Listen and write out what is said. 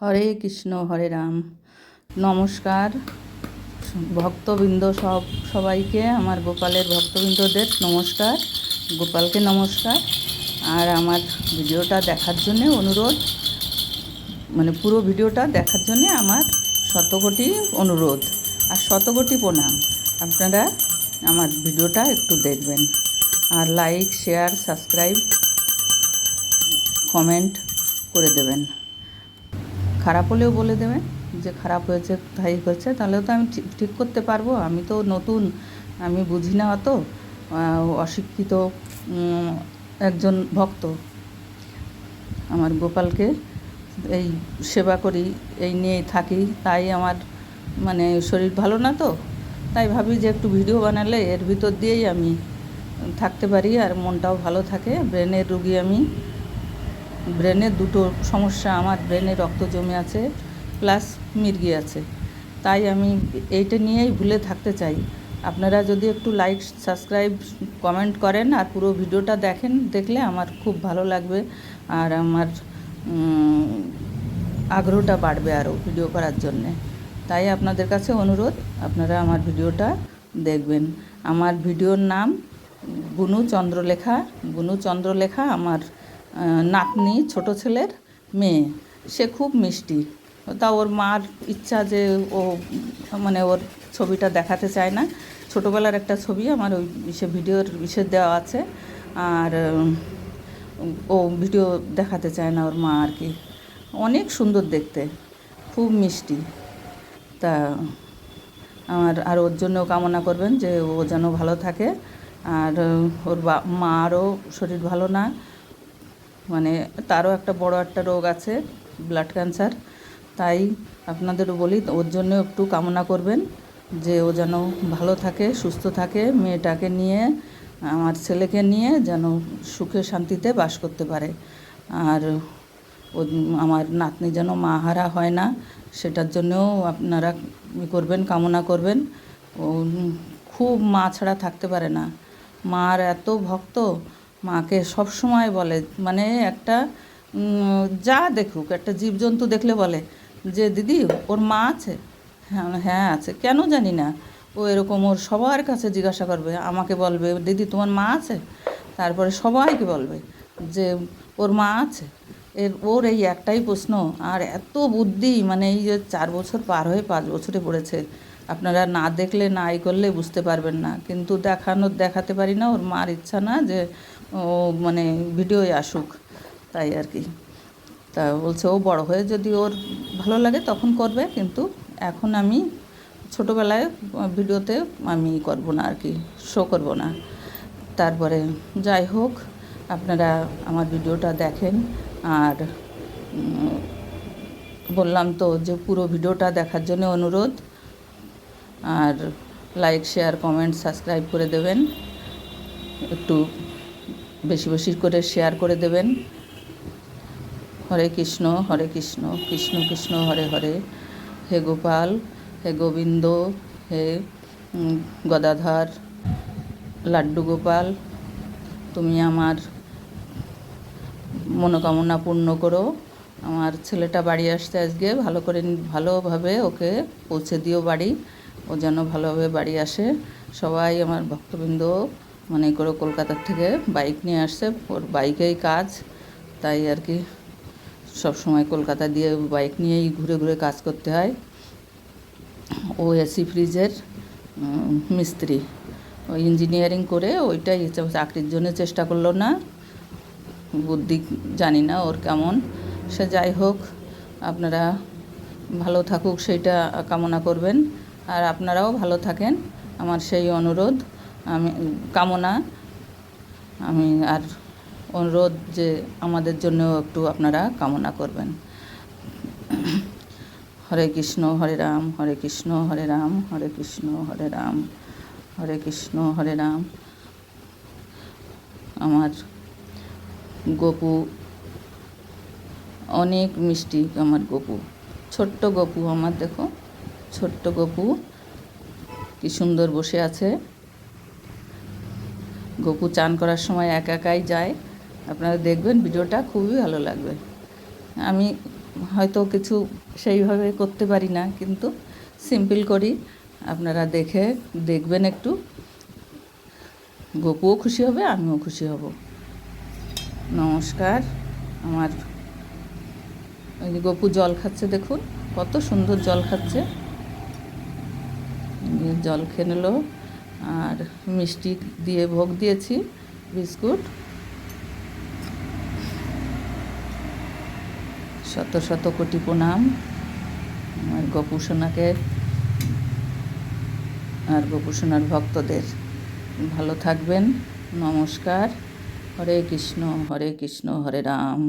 হরে কৃষ্ণ হরে রাম। নমস্কার ভক্তবৃন্দ, সবাইকে আমার গোপালের ভক্তবৃন্দদের নমস্কার, গোপালকে নমস্কার। আর আমার ভিডিওটা দেখার জন্যে অনুরোধ, মানে পুরো ভিডিওটা দেখার জন্যে আমার শতকোটি অনুরোধ আর শতকোটি প্রণাম। আপনারা আমার ভিডিওটা একটু দেখবেন আর লাইক, শেয়ার, সাবস্ক্রাইব, কমেন্ট করে দেবেন। খারাপ হলেও বলে দেবেন যে খারাপ হয়েছে, তাই হয়েছে, তাহলেও তো আমি ঠিক করতে পারবো। আমি তো নতুন, আমি বুঝি না অত, অশিক্ষিত একজন ভক্ত। আমার গোপালকে এই সেবা করি, এই নিয়েই থাকি। তাই আমার মানে শরীর ভালো না, তো তাই ভাবি যে একটু ভিডিও বানালে এর ভিতর দিয়েই আমি থাকতে পারি আর মনটাও ভালো থাকে। ব্রেনের রুগী আমি, ব্রেনের দুটো সমস্যা, আমার ব্রেনে রক্ত জমে আছে প্লাস মির্গি আছে। তাই আমি এইটা নিয়েই ভুলে থাকতে চাই। আপনারা যদি একটু লাইক, সাবস্ক্রাইব, কমেন্ট করেন আর পুরো ভিডিওটা দেখলে আমার খুব ভালো লাগবে আর আমার আগ্রহটা বাড়বে আরও ভিডিও করার জন্যে। তাই আপনাদের কাছে অনুরোধ, আপনারা আমার ভিডিওটা দেখবেন। আমার ভিডিওর নাম বুনু চন্দ্রলেখা। বুনু চন্দ্রলেখা আমার নাতনি, ছোট ছেলের মেয়ে। সে খুব মিষ্টি। তা ওর মার ইচ্ছা যে ও মানে ওর ছবিটা দেখাতে চায় না। ছোটোবেলার একটা ছবি আমার ওই ভিডিওর দেওয়া আছে, আর ও ভিডিও দেখাতে চায় না ওর মা আর কি। অনেক সুন্দর দেখতে, খুব মিষ্টি। তা আর ওর জন্য কামনা করবেন যে ও যেন ভালো থাকে। আর ওর মারও শরীর ভালো না, মানে তারও একটা বড় একটা রোগ আছে, ব্লাড ক্যান্সার। তাই আপনাদেরও বলি ওর জন্য একটু কামনা করবেন যে ও যেন ভালো থাকে, সুস্থ থাকে, মেয়েটাকে নিয়ে, আমার ছেলেকে নিয়ে যেন সুখে শান্তিতে বাস করতে পারে। আর ও আমার নাতনি যেন মা হারা হয় না, সেটার জন্যও আপনারা করবেন, কামনা করবেন। ও খুব মা ছাড়া থাকতে পারে না, মার এত ভক্ত। মাকে সব সময় বলে, মানে একটা যা দেখুক, একটা জীবজন্তু দেখলে বলে যে দিদি ওর মা আছে? হ্যাঁ হ্যাঁ আছে। কেন জানি না ও এরকম, ওর সবার কাছে জিজ্ঞাসা করবে, আমাকে বলবে দিদি তোমার মা আছে, তারপরে সবাইকে বলবে যে ওর মা আছে। ওর এই একটাই প্রশ্ন, আর এত বুদ্ধি, মানে এই যে 4 বছর পার হয়ে 5 বছরে পড়েছে। আপনারা না দেখলে, না করলে বুঝতে পারবেন না। কিন্তু দেখাতে পারি না, ওর মার ইচ্ছা না যে ও মানে ভিডিওয় আসুক, তাই আর কি। তা বলছে ও বড় হয়ে যদি ওর ভালো লাগে তখন করবে, কিন্তু এখন আমি ছোটোবেলায় ভিডিওতে আমি করব না আর কি, শো করব না। তারপরে যাই হোক, আপনারা আমার ভিডিওটা দেখেন। আর বললাম তো যে পুরো ভিডিওটা দেখার জন্য অনুরোধ। আর লাইক, শেয়ার, কমেন্ট, সাবস্ক্রাইব করে দেবেন, একটু বেশি বেশি করে শেয়ার করে দেবেন। হরে কৃষ্ণ হরে কৃষ্ণ, কৃষ্ণ কৃষ্ণ হরে হরে। হে গোপাল, হে গোবিন্দ, হে গদাধর, লাড্ডু গোপাল, তুমি আমার মনোকামনা পূর্ণ করো। আমার ছেলেটা বাড়ি আসতে আজকে, ভালোভাবে ওকে পৌঁছে দিও বাড়ি, ও যেন ভালোভাবে বাড়ি আসে। সবাই আমার ভক্তবৃন্দ মনে করো কলকাতার থেকে বাইক নিয়ে আসছে, ওর বাইকেই কাজ, তাই আর কি সব সময় কলকাতা দিয়ে বাইক নিয়েই ঘুরে ঘুরে কাজ করতে হয়। ও এসি ফ্রিজের মিস্ত্রি, ও ইঞ্জিনিয়ারিং করে ওইটাই চাকরির জন্য চেষ্টা করলো না। বুদ্ধি জানি না ওর কেমন, সে যাই হোক, আপনারা ভালো থাকুক সেইটা কামনা করবেন। আর আপনারাও ভালো থাকেন, আমার সেই অনুরোধ, আমি কামনা, আমি আর অনুরোধ যে আমাদের জন্যও একটু আপনারা কামনা করবেন। হরে কৃষ্ণ হরে রাম, হরে কৃষ্ণ হরে রাম, হরে কৃষ্ণ হরে রাম, হরে কৃষ্ণ হরে রাম। আমার গপু অনেক মিষ্টি, আমার গপু, ছোট্ট গপু আমার, দেখো ছোট্ট গপু কি সুন্দর বসে আছে। গপু চান করার সময় একাই যায়, আপনারা দেখবেন ভিডিওটা, খুবই ভালো লাগবে। আমি হয়তো কিছু সেইভাবে করতে পারি না, কিন্তু সিম্পল করি। আপনারা দেখবেন একটু, গপুও খুশি হবে, আমিও খুশি হব। নমস্কার। আমার ওই যে গপু জল খাচ্ছে, দেখুন কত সুন্দর জল খাচ্ছে। জল খেয়ে নিল, আর মিষ্টি দিয়ে ভোগ দিয়েছি, বিস্কুট। শত শত কোটি প্রণাম আমার গপু সোনাকে আর গপু সোনার ভক্তদের। ভালো থাকবেন। নমস্কার। হরে কৃষ্ণ হরে রাম।